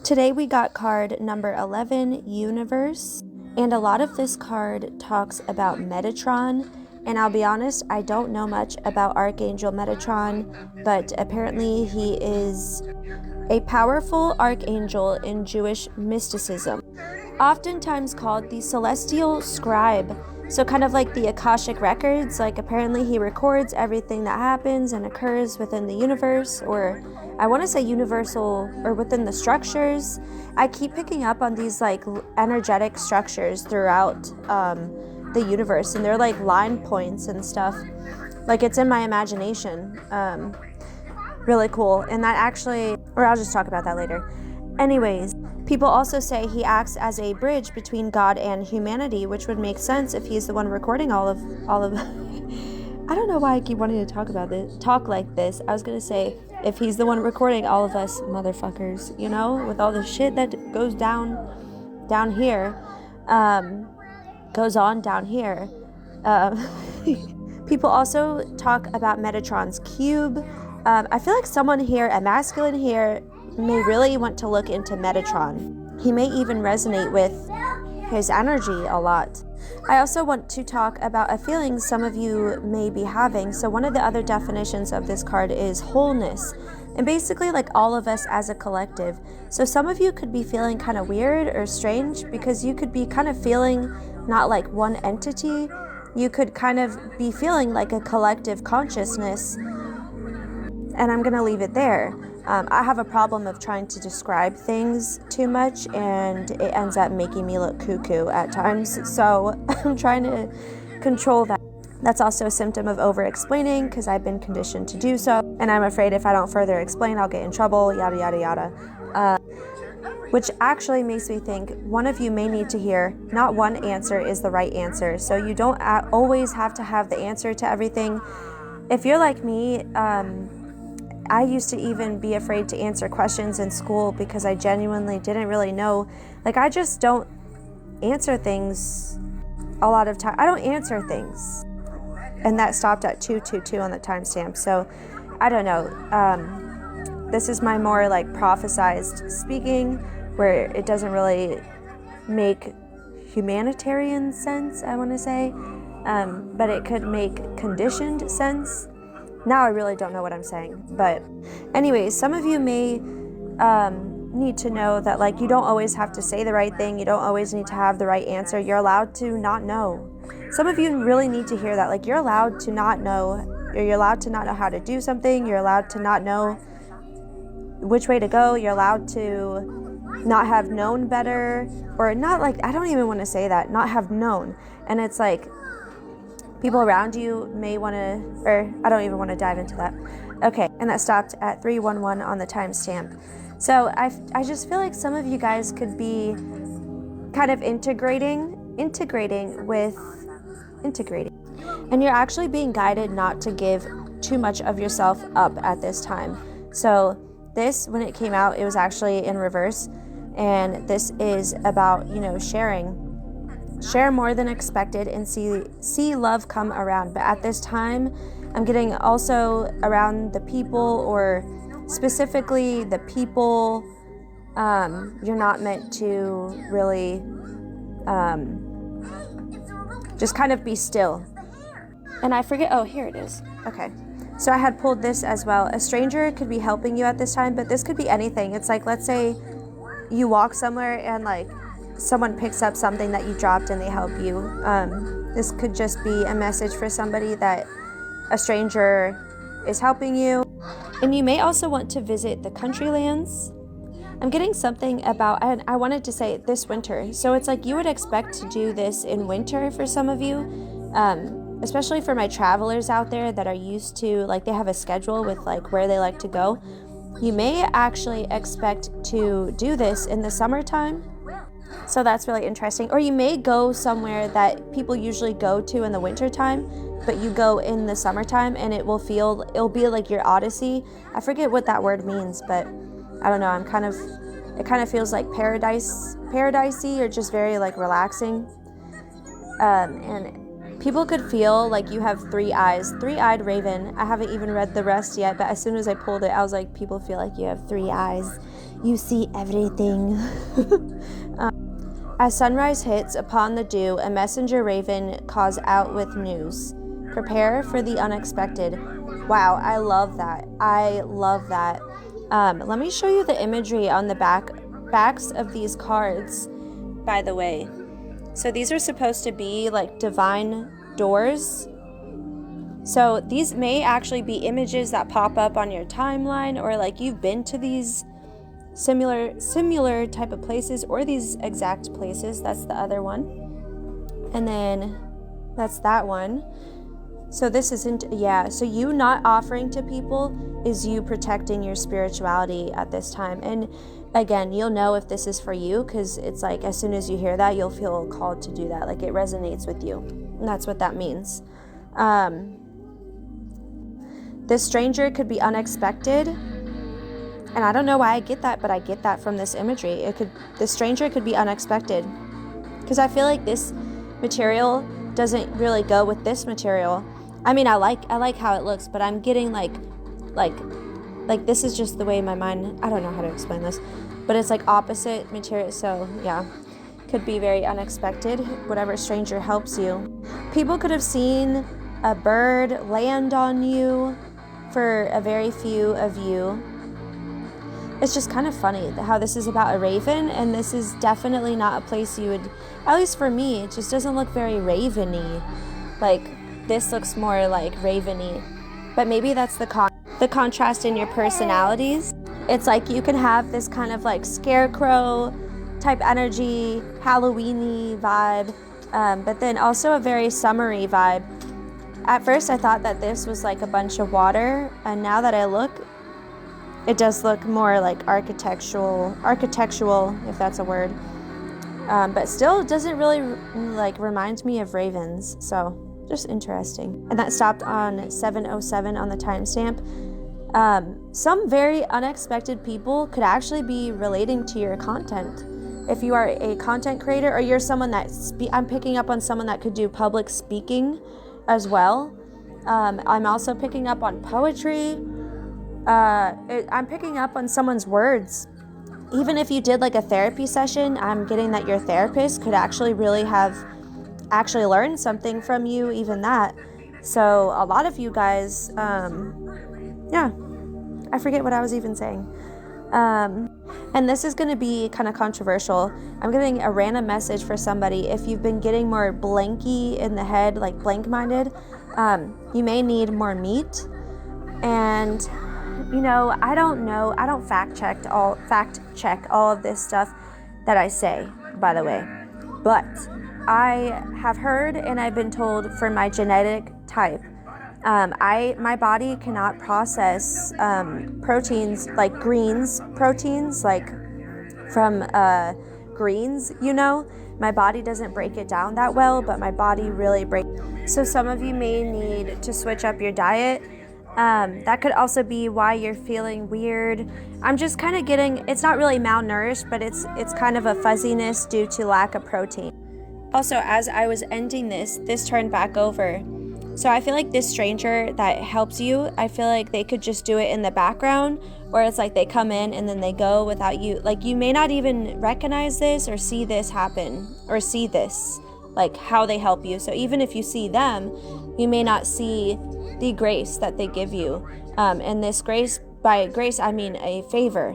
Today we got card number 11, Universe, and a lot of this card talks about Metatron, and I'll be honest, I don't know much about Archangel Metatron, but apparently he is a powerful archangel in Jewish mysticism, oftentimes called the celestial scribe. So kind of like the Akashic records, like apparently he records everything that happens and occurs within the universe, or I want to say universal, or within the structures. I keep picking up on these like energetic structures throughout the universe, and they're like line points and stuff. Like it's in my imagination. Really cool. And that actually, or I'll just talk about that later. Anyways, people also say he acts as a bridge between God and humanity, which would make sense if he's the one recording all of I don't know why I keep wanting to talk like this. I was gonna say, if he's the one recording all of us motherfuckers, you know, with all the shit that goes down here, goes on down here. People also talk about Metatron's cube. I feel like someone here, a masculine here, may really want to look into Metatron. He may even resonate with his energy a lot. I also want to talk about a feeling some of you may be having. So one of the other definitions of this card is wholeness, and basically like all of us as a collective. So some of you could be feeling kind of weird or strange because you could be kind of feeling not like one entity. You could kind of be feeling like a collective consciousness, and I'm gonna leave it there. I have a problem of trying to describe things too much, and it ends up making me look cuckoo at times. So I'm trying to control that. That's also a symptom of over-explaining because I've been conditioned to do so. And I'm afraid if I don't further explain, I'll get in trouble, yada, yada, yada. Which actually makes me think one of you may need to hear not one answer is the right answer. So you don't always have to have the answer to everything. If you're like me, I used to even be afraid to answer questions in school because I genuinely didn't really know. Like, I just don't answer things a lot of time. I don't answer things. And that stopped at 222 on the timestamp. So, I don't know. This is my more like prophesized speaking, where it doesn't really make humanitarian sense, I want to say. But it could make conditioned sense. Now I really don't know what I'm saying, but anyways, some of you may need to know that like you don't always have to say the right thing. You don't always need to have the right answer. You're allowed to not know. Some of you really need to hear that. Like you're allowed to not know. Or you're allowed to not know how to do something. You're allowed to not know which way to go. You're allowed to not have known better, or not like, I don't even want to say that, not have known. And it's like, people around you may want to, or I don't even want to dive into that. Okay, and that stopped at 311 on the timestamp. So I just feel like some of you guys could be kind of integrating, and you're actually being guided not to give too much of yourself up at this time. So this, when it came out, it was actually in reverse, and this is about, you know, share more than expected and see love come around. But at this time, I'm getting also around the people, or specifically the people, you're not meant to really just kind of be still. And I forget, oh, here it is. Okay. So I had pulled this as well. A stranger could be helping you at this time, but this could be anything. It's like, let's say you walk somewhere and like someone picks up something that you dropped and they help you. This could just be a message for somebody that a stranger is helping you. And you may also want to visit the country lands. I'm getting something about, and I wanted to say this winter. So it's like you would expect to do this in winter for some of you, especially for my travelers out there that are used to, like they have a schedule with like where they like to go. You may actually expect to do this in the summertime. So that's really interesting. Or you may go somewhere that people usually go to in the wintertime, but you go in the summertime, and it'll be like your odyssey. I forget what that word means, but I don't know. It kind of feels like paradisey, or just very like relaxing. And people could feel like you have three eyes, three-eyed raven. I haven't even read the rest yet, but as soon as I pulled it, I was like, people feel like you have three eyes. You see everything. As sunrise hits upon the dew, a messenger raven calls out with news. Prepare for the unexpected. Wow, I love that. I love that. Let me show you the imagery on the backs of these cards, by the way. So these are supposed to be like divine doors. So these may actually be images that pop up on your timeline, or like you've been to these similar type of places, or these exact places. That's the other one, and then that's that one. So this isn't, so you not offering to people is you protecting your spirituality at this time. And again, you'll know if this is for you, because it's like as soon as you hear that, you'll feel called to do that, like it resonates with you, and that's what that means. This stranger could be unexpected. And I don't know why I get that, but I get that from this imagery. The stranger could be unexpected, because I feel like this material doesn't really go with this material. I mean, I like how it looks, but I'm getting like this is just the way my mind. I don't know how to explain this, but it's like opposite material. So yeah, could be very unexpected. Whatever stranger helps you. People could have seen a bird land on you. For a very few of you. It's just kind of funny how this is about a raven, and this is definitely not a place you would, at least for me, it just doesn't look very raveny. Like, this looks more like raveny. But maybe that's the contrast in your personalities. It's like you can have this kind of like scarecrow type energy, Halloween-y vibe, but then also a very summery vibe. At first I thought that this was like a bunch of water, and now that I look, it does look more like architectural, if that's a word. But still doesn't really like remind me of ravens. So just interesting. And that stopped on 7:07 on the timestamp. Some very unexpected people could actually be relating to your content. If you are a content creator, or you're someone that I'm picking up on someone that could do public speaking as well. I'm also picking up on poetry. I'm picking up on someone's words. Even if you did like a therapy session, I'm getting that your therapist could actually really have actually learned something from you, even that. So a lot of you guys, I forget what I was even saying. And this is going to be kind of controversial. I'm getting a random message for somebody. If you've been getting more blanky in the head, like blank-minded, you may need more meat. And, I don't know. I don't fact check all of this stuff that I say, by the way. But I have heard, and I've been told from my genetic type, my body cannot process proteins like greens, like from greens, My body doesn't break it down that well, but my body really breaks. So some of you may need to switch up your diet. That could also be why you're feeling weird. I'm just kind of getting, it's not really malnourished, but it's kind of a fuzziness due to lack of protein. Also, as I was ending this turned back over. So I feel like this stranger that helps you, I feel like they could just do it in the background, or it's like they come in and then they go without you. Like you may not even recognize this or see this happen, or see this, like how they help you. So even if you see them, you may not see the grace that they give you. And this grace, by grace, I mean a favor.